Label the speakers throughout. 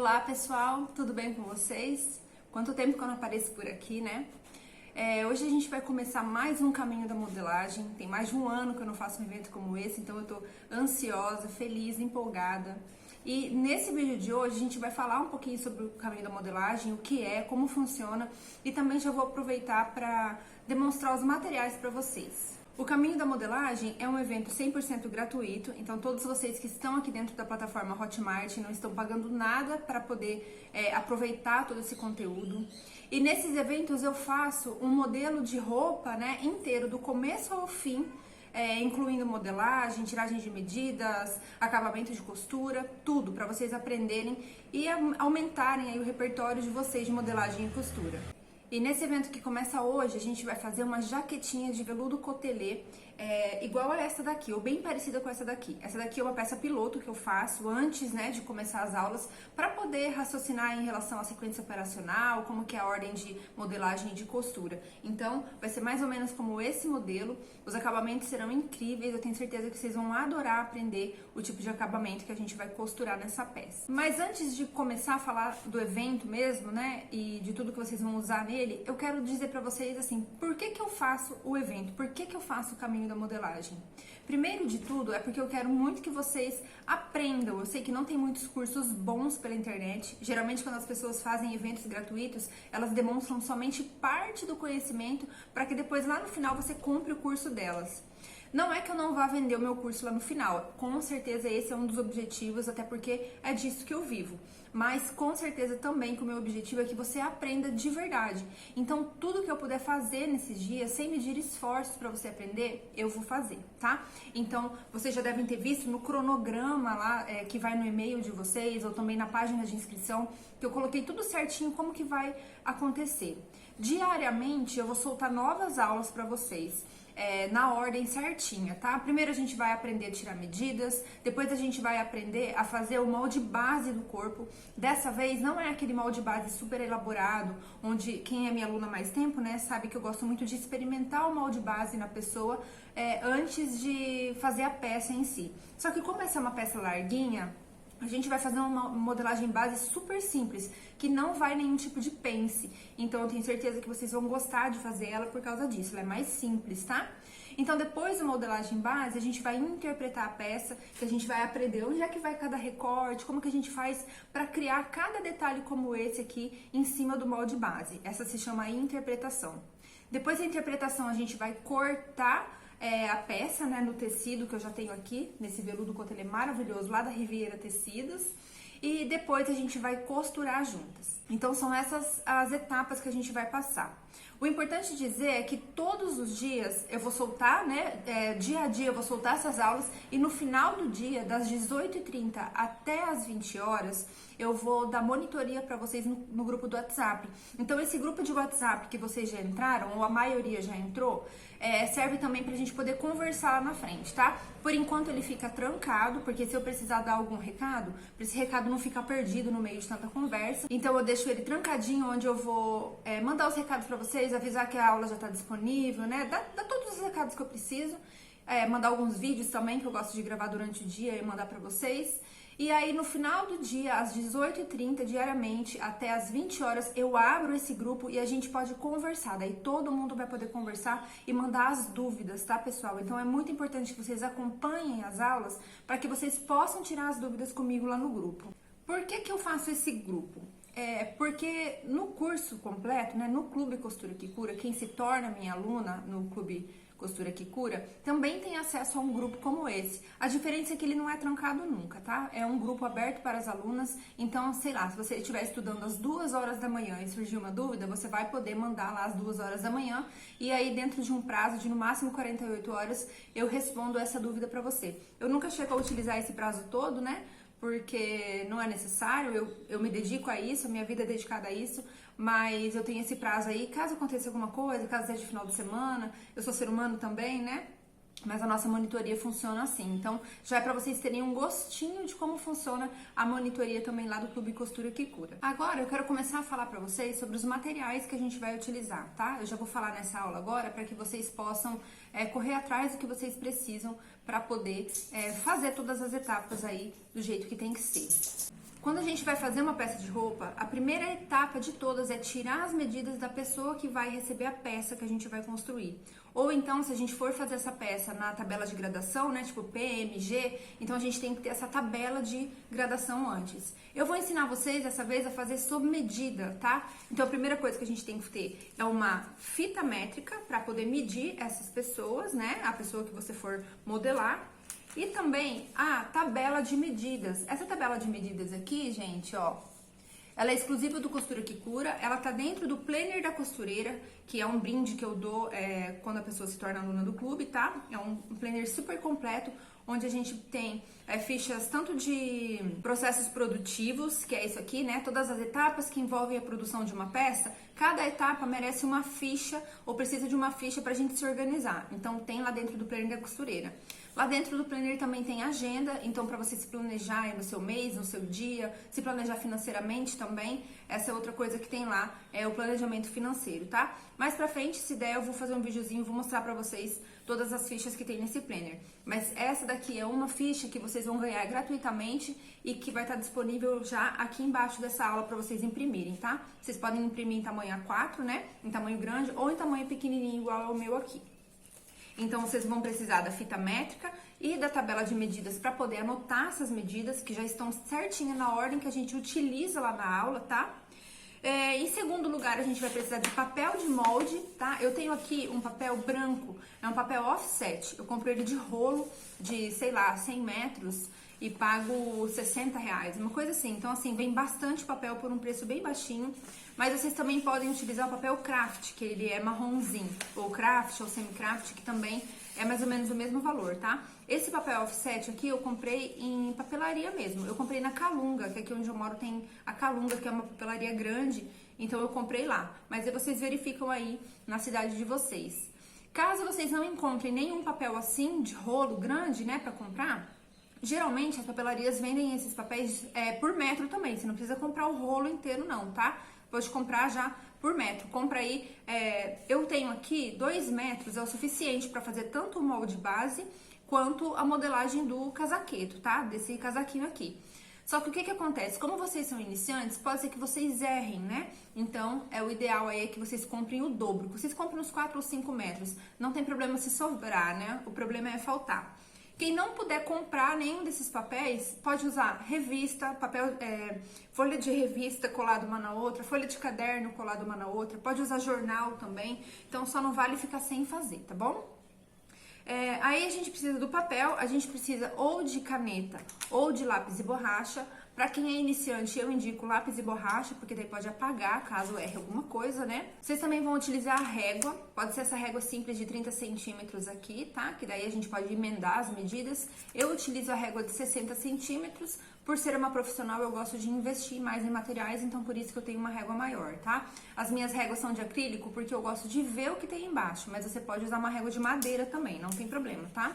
Speaker 1: Olá pessoal, tudo bem com vocês? Quanto tempo que eu não apareço por aqui, né? Hoje a gente vai começar mais um caminho da modelagem. Tem mais de um ano que eu não faço um evento como esse, então eu tô ansiosa, feliz, empolgada. E nesse vídeo de hoje a gente vai falar um pouquinho sobre o caminho da modelagem, o que é, como funciona, e também já vou aproveitar para demonstrar os materiais para vocês. O Caminho da Modelagem é um evento 100% gratuito, então todos vocês que estão aqui dentro da plataforma Hotmart não estão pagando nada para poder aproveitar todo esse conteúdo. E nesses eventos eu faço um modelo de roupa, né, inteiro, do começo ao fim, incluindo modelagem, tiragem de medidas, acabamento de costura, tudo para vocês aprenderem e aumentarem aí o repertório de vocês de modelagem e costura. E nesse evento que começa hoje, a gente vai fazer uma jaquetinha de veludo cotelê, igual a essa daqui, ou bem parecida com essa daqui. Essa daqui é uma peça piloto que eu faço antes, né, de começar as aulas, para poder raciocinar em relação à sequência operacional, como que é a ordem de modelagem e de costura. Então, vai ser mais ou menos como esse modelo. Os acabamentos serão incríveis, eu tenho certeza que vocês vão adorar aprender o tipo de acabamento que a gente vai costurar nessa peça. Mas antes de começar a falar do evento mesmo, né, e de tudo que vocês vão usar nele, eu quero dizer para vocês assim, por que que eu faço o evento? Por que que eu faço o caminho da modelagem? Primeiro de tudo é porque eu quero muito que vocês aprendam. Eu sei que não tem muitos cursos bons pela internet. Geralmente quando as pessoas fazem eventos gratuitos, elas demonstram somente parte do conhecimento para que depois lá no final você compre o curso delas. Não é que eu não vá vender o meu curso lá no final, com certeza esse é um dos objetivos, até porque é disso que eu vivo. Mas com certeza também que o meu objetivo é que você aprenda de verdade. Então tudo que eu puder fazer nesses dias, sem medir esforços para você aprender, eu vou fazer, tá? Então vocês já devem ter visto no cronograma lá, que vai no e-mail de vocês, ou também na página de inscrição, que eu coloquei tudo certinho como que vai acontecer. Diariamente eu vou soltar novas aulas para vocês. Na ordem certinha, tá? Primeiro a gente vai aprender a tirar medidas, depois a gente vai aprender a fazer o molde base do corpo. Dessa vez não é aquele molde base super elaborado, onde quem é minha aluna há mais tempo, né, sabe que eu gosto muito de experimentar o molde base na pessoa antes de fazer a peça em si. Só que como essa é uma peça larguinha, a gente vai fazer uma modelagem base super simples, que não vai nenhum tipo de pence. Então eu tenho certeza que vocês vão gostar de fazer ela por causa disso, ela é mais simples, tá? Então depois da modelagem base, a gente vai interpretar a peça, que a gente vai aprender onde é que vai cada recorte, como que a gente faz para criar cada detalhe como esse aqui em cima do molde base. Essa se chama interpretação. Depois da interpretação, a gente vai cortar a peça, né, no tecido que eu já tenho aqui, nesse veludo cotelê maravilhoso lá da Riviera Tecidos, e depois a gente vai costurar juntas. Então são essas as etapas que a gente vai passar. O importante dizer é que todos os dias eu vou soltar, né, dia a dia eu vou soltar essas aulas e no final do dia, das 18h30 até as 20 horas, eu vou dar monitoria para vocês no grupo do WhatsApp. Então esse grupo de WhatsApp que vocês já entraram, ou a maioria já entrou, serve também pra gente poder conversar lá na frente, tá? Por enquanto ele fica trancado, porque se eu precisar dar algum recado, pra esse recado não ficar perdido no meio de tanta conversa, então eu deixo ele trancadinho, onde eu vou mandar os recados pra vocês, avisar que a aula já tá disponível, né? Dá todos os recados que eu preciso, mandar alguns vídeos também, que eu gosto de gravar durante o dia e mandar pra vocês. E aí no final do dia, às 18h30, diariamente, até às 20 horas, eu abro esse grupo e a gente pode conversar. Daí todo mundo vai poder conversar e mandar as dúvidas, tá, pessoal? Então é muito importante que vocês acompanhem as aulas para que vocês possam tirar as dúvidas comigo lá no grupo. Por que que eu faço esse grupo? Porque no curso completo, né, no Clube Costura que Cura, quem se torna minha aluna no Clube Costura que Cura, também tem acesso a um grupo como esse. A diferença é que ele não é trancado nunca, tá? É um grupo aberto para as alunas, então, sei lá, se você estiver estudando às 2 horas da manhã e surgir uma dúvida, você vai poder mandar lá às 2 horas da manhã e aí dentro de um prazo de no máximo 48 horas eu respondo essa dúvida para você. Eu nunca chego a utilizar esse prazo todo, né? Porque não é necessário, eu me dedico a isso, a minha vida é dedicada a isso, mas eu tenho esse prazo aí, caso aconteça alguma coisa, caso seja de final de semana, eu sou ser humano também, né? Mas a nossa monitoria funciona assim. Então, já é para vocês terem um gostinho de como funciona a monitoria também lá do Clube Costura que Cura. Agora, eu quero começar a falar para vocês sobre os materiais que a gente vai utilizar, tá? Eu já vou falar nessa aula agora para que vocês possam correr atrás do que vocês precisam para poder fazer todas as etapas aí do jeito que tem que ser. Quando a gente vai fazer uma peça de roupa, a primeira etapa de todas é tirar as medidas da pessoa que vai receber a peça que a gente vai construir. Ou então, se a gente for fazer essa peça na tabela de gradação, né, tipo PMG, então a gente tem que ter essa tabela de gradação antes. Eu vou ensinar vocês dessa vez a fazer sob medida, tá? Então a primeira coisa que a gente tem que ter é uma fita métrica para poder medir essas pessoas, né, a pessoa que você for modelar. E também a tabela de medidas. Essa tabela de medidas aqui, gente, ó, ela é exclusiva do Costura que Cura. Ela tá dentro do planner da costureira, que é um brinde que eu dou quando a pessoa se torna aluna do clube, tá? É um planner super completo, onde a gente tem fichas tanto de processos produtivos, que é isso aqui, né? Todas as etapas que envolvem a produção de uma peça, cada etapa merece uma ficha ou precisa de uma ficha pra gente se organizar. Então tem lá dentro do planner da costureira. Lá dentro do planner também tem agenda, então para você se planejar no seu mês, no seu dia, se planejar financeiramente também, essa é outra coisa que tem lá, é o planejamento financeiro, tá? Mais pra frente, se der, eu vou fazer um videozinho, vou mostrar pra vocês todas as fichas que tem nesse planner. Mas essa daqui é uma ficha que vocês vão ganhar gratuitamente e que vai estar disponível já aqui embaixo dessa aula para vocês imprimirem, tá? Vocês podem imprimir em tamanho A4, né? Em tamanho grande ou em tamanho pequenininho, igual ao meu aqui. Então, vocês vão precisar da fita métrica e da tabela de medidas para poder anotar essas medidas, que já estão certinhas na ordem que a gente utiliza lá na aula, tá? Em segundo lugar, a gente vai precisar de papel de molde, tá? Eu tenho aqui um papel branco, é um papel offset. Eu comprei ele de rolo de, sei lá, 100 metros e pago R$60, uma coisa assim. Então, assim, vem bastante papel por um preço bem baixinho. Mas vocês também podem utilizar o papel craft, que ele é marronzinho, ou craft ou semi-craft, que também é mais ou menos o mesmo valor, tá? Esse papel offset aqui eu comprei em papelaria mesmo. Eu comprei na Calunga, que aqui onde eu moro tem a Calunga, que é uma papelaria grande, então eu comprei lá. Mas aí vocês verificam aí na cidade de vocês. Caso vocês não encontrem nenhum papel assim, de rolo grande, né, pra comprar, geralmente as papelarias vendem esses papéis por metro também. Você não precisa comprar o rolo inteiro não, tá? Pode comprar já por metro. Compra aí, eu tenho aqui 2 metros, é o suficiente para fazer tanto o molde base quanto a modelagem do casaqueto, tá? Desse casaquinho aqui. Só que o que acontece? Como vocês são iniciantes, pode ser que vocês errem, né? Então, o ideal aí é que vocês comprem o dobro. Vocês comprem uns 4 ou 5 metros. Não tem problema se sobrar, né? O problema é faltar. Quem não puder comprar nenhum desses papéis, pode usar revista, papel, folha de revista colada uma na outra, folha de caderno colada uma na outra, pode usar jornal também, então só não vale ficar sem fazer, tá bom? Aí a gente precisa do papel, a gente precisa ou de caneta ou de lápis e borracha. Pra quem é iniciante, eu indico lápis e borracha, porque daí pode apagar caso erre alguma coisa, né? Vocês também vão utilizar a régua, pode ser essa régua simples de 30 centímetros aqui, tá? Que daí a gente pode emendar as medidas. Eu utilizo a régua de 60 centímetros, por ser uma profissional eu gosto de investir mais em materiais, então por isso que eu tenho uma régua maior, tá? As minhas réguas são de acrílico porque eu gosto de ver o que tem embaixo, mas você pode usar uma régua de madeira também, não tem problema, tá?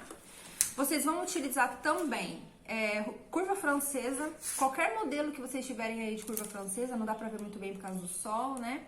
Speaker 1: Vocês vão utilizar também curva francesa, qualquer modelo que vocês tiverem aí de curva francesa, não dá pra ver muito bem por causa do sol, né?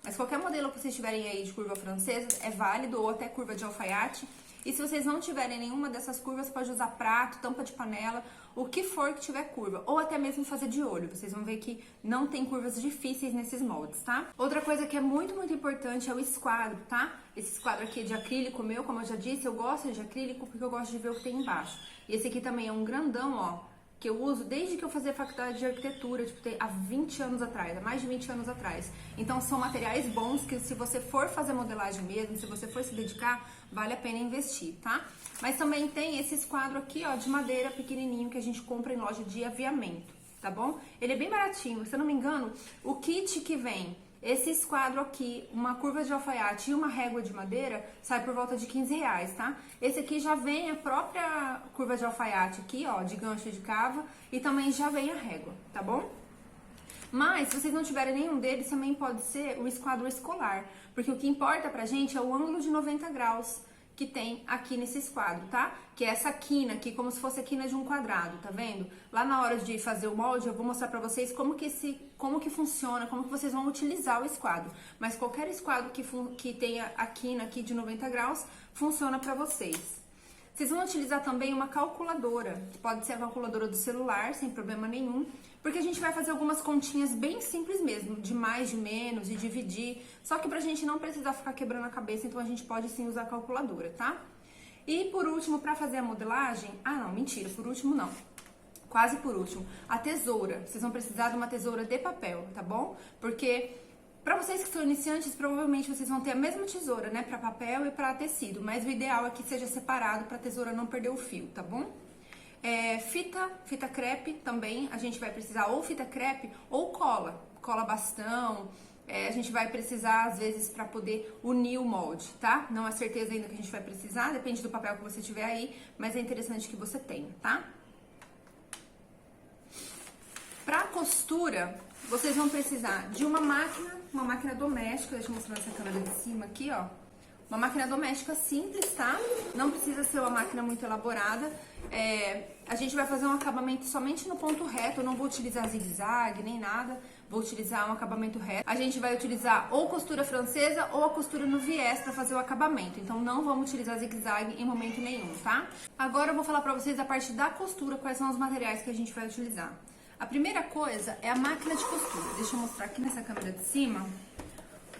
Speaker 1: Mas qualquer modelo que vocês tiverem aí de curva francesa é válido, ou até curva de alfaiate. E se vocês não tiverem nenhuma dessas curvas, pode usar prato, tampa de panela, o que for que tiver curva, ou até mesmo fazer de olho. Vocês vão ver que não tem curvas difíceis nesses moldes, tá? Outra coisa que é muito, muito importante é o esquadro, tá? Esse esquadro aqui é de acrílico meu, como eu já disse, eu gosto de acrílico porque eu gosto de ver o que tem embaixo. E esse aqui também é um grandão, ó, que eu uso desde que eu fazia faculdade de arquitetura, tipo, há 20 anos atrás, há mais de 20 anos atrás. Então são materiais bons que se você for fazer modelagem mesmo, se você for se dedicar, vale a pena investir, tá? Mas também tem esse esquadro aqui, ó, de madeira pequenininho que a gente compra em loja de aviamento, tá bom? Ele é bem baratinho, se eu não me engano, o kit que vem esse esquadro aqui, uma curva de alfaiate e uma régua de madeira, sai por volta de R$15, tá? Esse aqui já vem a própria curva de alfaiate aqui, ó, de gancho de cava, e também já vem a régua, tá bom? Mas, se vocês não tiverem nenhum deles, também pode ser o esquadro escolar, porque o que importa pra gente é o ângulo de 90 graus que tem aqui nesse esquadro, tá? Que é essa quina aqui, como se fosse a quina de um quadrado, tá vendo? Lá na hora de fazer o molde, eu vou mostrar pra vocês como que funciona, como que vocês vão utilizar o esquadro. Mas qualquer esquadro que tenha a quina aqui de 90 graus, funciona pra vocês. Vocês vão utilizar também uma calculadora, que pode ser a calculadora do celular, sem problema nenhum, porque a gente vai fazer algumas continhas bem simples mesmo, de mais, de menos, de dividir, só que pra gente não precisar ficar quebrando a cabeça, então a gente pode sim usar a calculadora, tá? E por último, pra fazer a modelagem, não, mentira, por último não. Quase por último, a tesoura. Vocês vão precisar de uma tesoura de papel, tá bom? Porque para vocês que são iniciantes, provavelmente vocês vão ter a mesma tesoura, né? Para papel e para tecido, mas o ideal é que seja separado para a tesoura não perder o fio, tá bom? Fita crepe também, a gente vai precisar ou fita crepe ou cola bastão. A gente vai precisar, às vezes, para poder unir o molde, tá? Não é certeza ainda que a gente vai precisar, depende do papel que você tiver aí, mas é interessante que você tenha, tá? Para costura, vocês vão precisar de uma máquina doméstica, deixa eu mostrar nessa câmera de cima aqui, ó. Uma máquina doméstica simples, tá? Não precisa ser uma máquina muito elaborada. A gente vai fazer um acabamento somente no ponto reto, eu não vou utilizar zigue-zague nem nada, vou utilizar um acabamento reto. A gente vai utilizar ou costura francesa ou a costura no viés para fazer o acabamento, então não vamos utilizar zigue-zague em momento nenhum, tá? Agora eu vou falar para vocês a parte da costura, quais são os materiais que a gente vai utilizar. A primeira coisa é a máquina de costura. Deixa eu mostrar aqui nessa câmera de cima.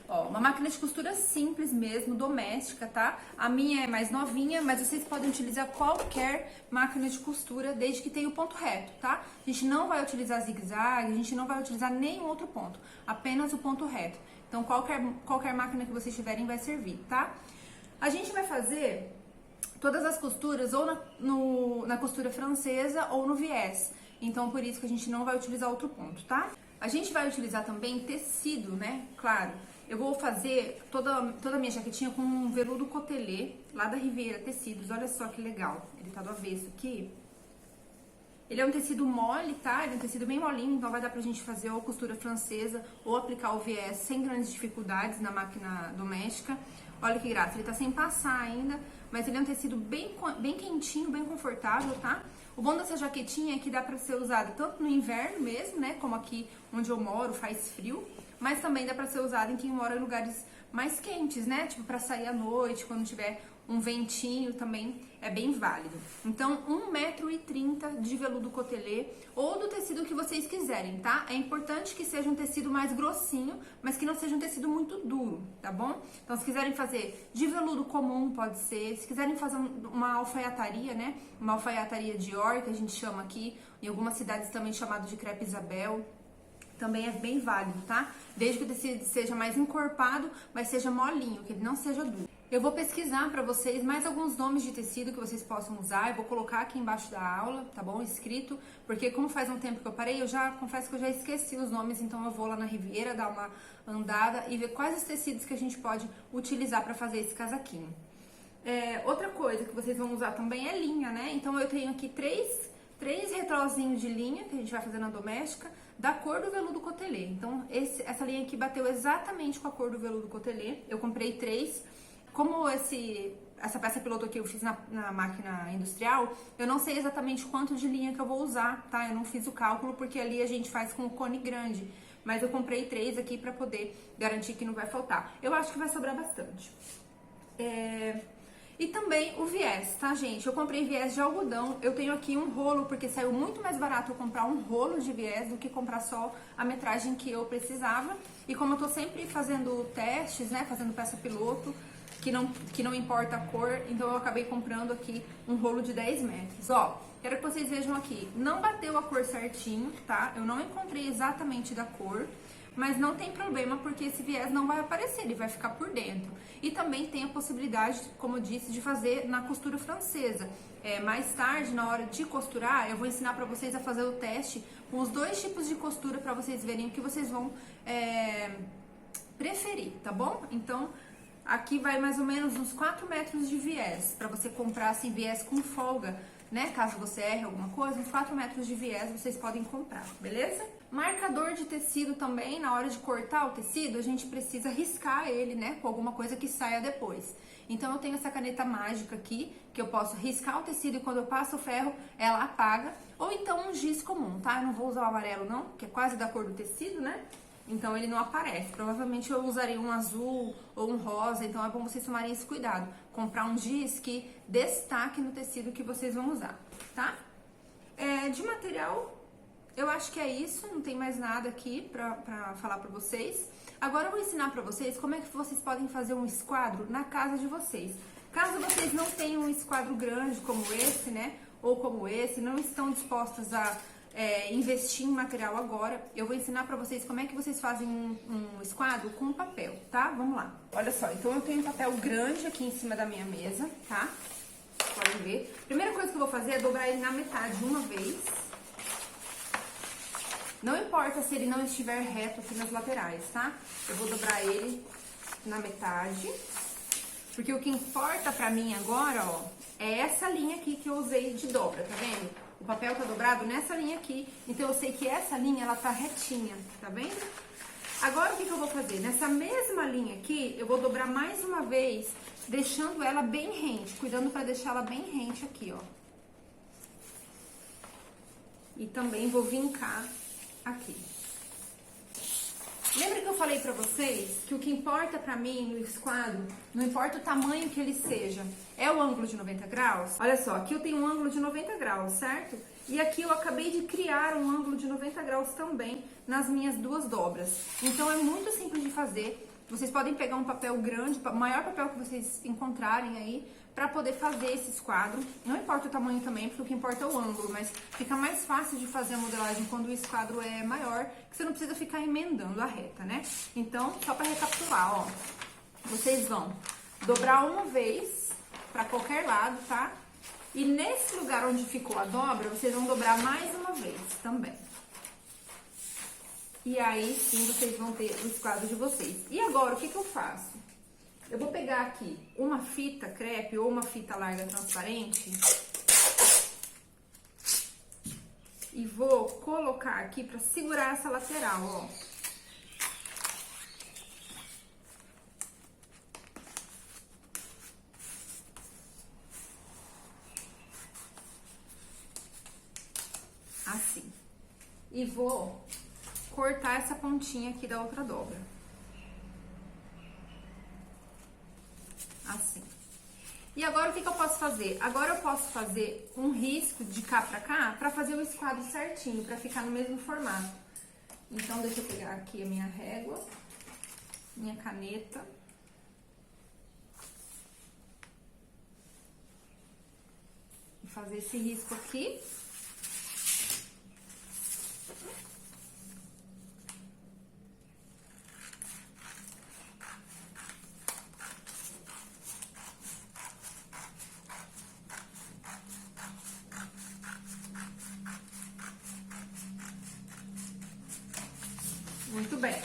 Speaker 1: Ó, uma máquina de costura simples mesmo, doméstica, tá? A minha é mais novinha, mas vocês podem utilizar qualquer máquina de costura, desde que tenha o ponto reto, tá? A gente não vai utilizar zigue-zague, a gente não vai utilizar nenhum outro ponto, apenas o ponto reto. Então, qualquer máquina que vocês tiverem vai servir, tá? A gente vai fazer todas as costuras ou na costura francesa ou no viés. Então, por isso que a gente não vai utilizar outro ponto, tá? A gente vai utilizar também tecido, né? Claro, eu vou fazer toda a minha jaquetinha com um veludo cotelê, lá da Riviera Tecidos. Olha só que legal. Ele tá do avesso aqui. Ele é um tecido mole, tá? Ele é um tecido bem molinho, então vai dar pra gente fazer ou costura francesa ou aplicar o viés sem grandes dificuldades na máquina doméstica. Olha que graça, ele tá sem passar ainda, mas ele é um tecido bem quentinho, bem confortável, tá? O bom dessa jaquetinha é que dá pra ser usada tanto no inverno mesmo, né? Como aqui onde eu moro faz frio, mas também dá pra ser usada em quem mora em lugares mais quentes, né? Tipo pra sair à noite, quando tiver um ventinho também é bem válido. Então, 1,30 m de veludo cotelê ou do tecido que vocês quiserem, tá? É importante que seja um tecido mais grossinho, mas que não seja um tecido muito duro, tá bom? Então, se quiserem fazer de veludo comum, pode ser. Se quiserem fazer uma alfaiataria, né? Uma alfaiataria Dior, que a gente chama aqui, em algumas cidades também chamado de crepe Isabel, também é bem válido, tá? Desde que o tecido seja mais encorpado, mas seja molinho, que ele não seja duro. Eu vou pesquisar pra vocês mais alguns nomes de tecido que vocês possam usar. Eu vou colocar aqui embaixo da aula, tá bom? Escrito, porque como faz um tempo que eu parei, eu já confesso que eu já esqueci os nomes, então eu vou lá na Riviera dar uma andada e ver quais os tecidos que a gente pode utilizar pra fazer esse casaquinho. Outra coisa que vocês vão usar também é linha, né? Então eu tenho aqui três retrozinhos de linha que a gente vai fazer na doméstica, da cor do veludo cotelê. Então, essa linha aqui bateu exatamente com a cor do veludo cotelê. Eu comprei 3. Como essa peça piloto aqui eu fiz na máquina industrial, eu não sei exatamente quanto de linha que eu vou usar, tá? Eu não fiz o cálculo porque ali a gente faz com o cone grande. Mas eu comprei 3 aqui pra poder garantir que não vai faltar. Eu acho que vai sobrar bastante. E também o viés, tá, gente? Eu comprei viés de algodão. Eu tenho aqui um rolo, porque saiu muito mais barato eu comprar um rolo de viés do que comprar só a metragem que eu precisava. E como eu tô sempre fazendo testes, né, fazendo peça piloto, que não importa a cor, então eu acabei comprando aqui um rolo de 10 metros. Ó, quero que vocês vejam aqui, não bateu a cor certinho, tá? Eu não encontrei exatamente da cor, mas não tem problema porque esse viés não vai aparecer, ele vai ficar por dentro. E também tem a possibilidade, como eu disse, de fazer na costura francesa. Mais tarde, na hora de costurar, eu vou ensinar pra vocês a fazer o teste com os 2 tipos de costura pra vocês verem o que vocês vão preferir, tá bom? Então, aqui vai mais ou menos uns 4 metros de viés, pra você comprar assim, viés com folga, né? Caso você erre alguma coisa, uns 4 metros de viés vocês podem comprar, beleza? Marcador de tecido também, na hora de cortar o tecido, a gente precisa riscar ele, né? Com alguma coisa que saia depois. Então eu tenho essa caneta mágica aqui, que eu posso riscar o tecido e quando eu passo o ferro, ela apaga. Ou então um giz comum, tá? Eu não vou usar o amarelo não, que é quase da cor do tecido, né? Então ele não aparece. Provavelmente eu usaria um azul ou um rosa, então é bom vocês tomarem esse cuidado. Comprar um giz que destaque no tecido que vocês vão usar, tá? De material eu acho que é isso, não tem mais nada aqui pra falar pra vocês. Agora eu vou ensinar pra vocês como é que vocês podem fazer um esquadro na casa de vocês. Caso vocês não tenham um esquadro grande como esse, né, ou como esse, não estão dispostas a investir em material agora, eu vou ensinar pra vocês como é que vocês fazem um esquadro com papel, tá? Vamos lá. Olha só, então eu tenho um papel grande aqui em cima da minha mesa, tá? Podem ver. Primeira coisa que eu vou fazer é dobrar ele na metade uma vez. Não importa se ele não estiver reto aqui nas laterais, tá? Eu vou dobrar ele na metade. Porque o que importa pra mim agora, ó, é essa linha aqui que eu usei de dobra, tá vendo? O papel tá dobrado nessa linha aqui, então eu sei que essa linha, ela tá retinha, tá vendo? Agora, o que eu vou fazer? Nessa mesma linha aqui, eu vou dobrar mais uma vez, deixando ela bem rente, cuidando pra deixar ela bem rente aqui, ó. E também vou vincar aqui. Lembra que eu falei pra vocês que o que importa pra mim no esquadro, não importa o tamanho que ele seja, é o ângulo de 90 graus? Olha só, aqui eu tenho um ângulo de 90 graus, certo? E aqui eu acabei de criar um ângulo de 90 graus também nas minhas duas dobras. Então é muito simples de fazer. Vocês podem pegar um papel grande, o maior papel que vocês encontrarem aí, para poder fazer esse esquadro. Não importa o tamanho também, porque o que importa é o ângulo, mas fica mais fácil de fazer a modelagem quando o esquadro é maior, que você não precisa ficar emendando a reta, né? Então, só para recapitular, ó, vocês vão dobrar uma vez para qualquer lado, tá? E nesse lugar onde ficou a dobra, vocês vão dobrar mais uma vez também. E aí sim vocês vão ter o esquadro de vocês. E agora, o que eu faço? Eu vou pegar aqui uma fita crepe ou uma fita larga transparente e vou colocar aqui para segurar essa lateral, ó. Assim. E vou cortar essa pontinha aqui da outra dobra. Assim. E agora o que eu posso fazer? Agora eu posso fazer um risco de cá pra fazer o esquadro certinho, pra ficar no mesmo formato. Então, deixa eu pegar aqui a minha régua, minha caneta. E fazer esse risco aqui. Muito bem,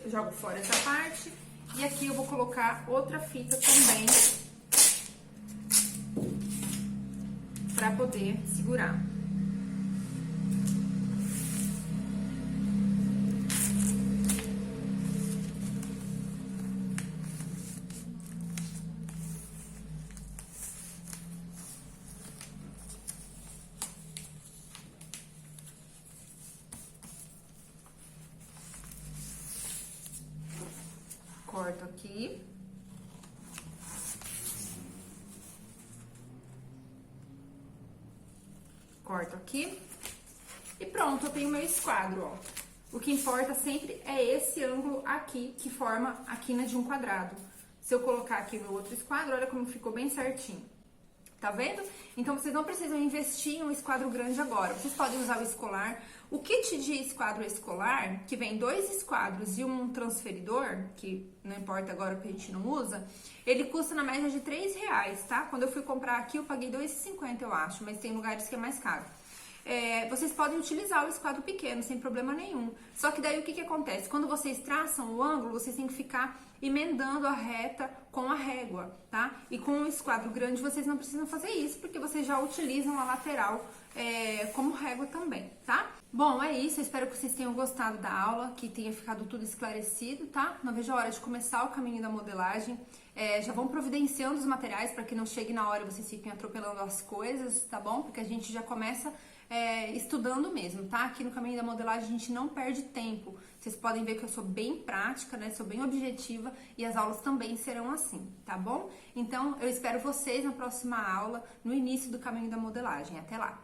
Speaker 1: eu jogo fora essa parte e aqui eu vou colocar outra fita também para poder segurar. Corto aqui. Corto aqui. E pronto, eu tenho meu esquadro, ó. O que importa sempre é esse ângulo aqui, que forma a quina de um quadrado. Se eu colocar aqui meu outro esquadro, olha como ficou bem certinho. Tá vendo? Então, vocês não precisam investir em um esquadro grande agora. Vocês podem usar o escolar. O kit de esquadro escolar, que vem 2 esquadros e um transferidor, que não importa agora o que a gente não usa, ele custa na média de R$3, tá? Quando eu fui comprar aqui, eu paguei R$2,50, eu acho, mas tem lugares que é mais caro. Vocês podem utilizar o esquadro pequeno, sem problema nenhum. Só que daí o que acontece? Quando vocês traçam o ângulo, vocês têm que ficar emendando a reta com a régua, tá? E com o esquadro grande vocês não precisam fazer isso, porque vocês já utilizam a lateral como régua também, tá? Bom, é isso, eu espero que vocês tenham gostado da aula, que tenha ficado tudo esclarecido, tá? Não vejo a hora de começar o caminho da modelagem. Já vão providenciando os materiais para que não chegue na hora e vocês fiquem atropelando as coisas, tá bom? Porque a gente já começa estudando mesmo, tá? Aqui no caminho da modelagem a gente não perde tempo. Vocês podem ver que eu sou bem prática, né? Sou bem objetiva e as aulas também serão assim, tá bom? Então, eu espero vocês na próxima aula, no início do caminho da modelagem. Até lá!